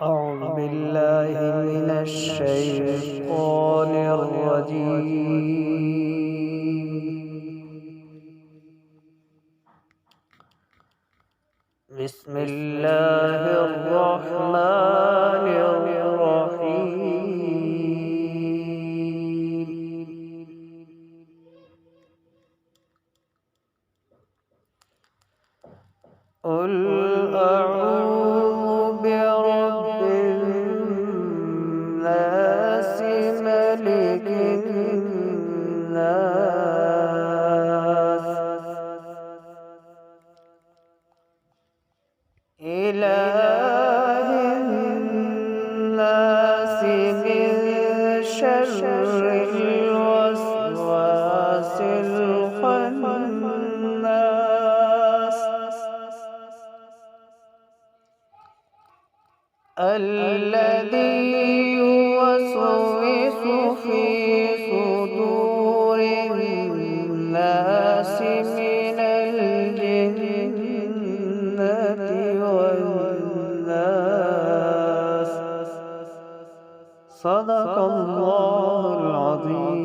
أعوذ بالله من الشيطان الرجيم. بسم الله الرحمن الرحيم. قل أعوذ برب الناس ملك الناس إله الناس من شر الوسواس الخناس الذي يوسوس في صدور الناس من الجنة والناس. صدق الله العظيم.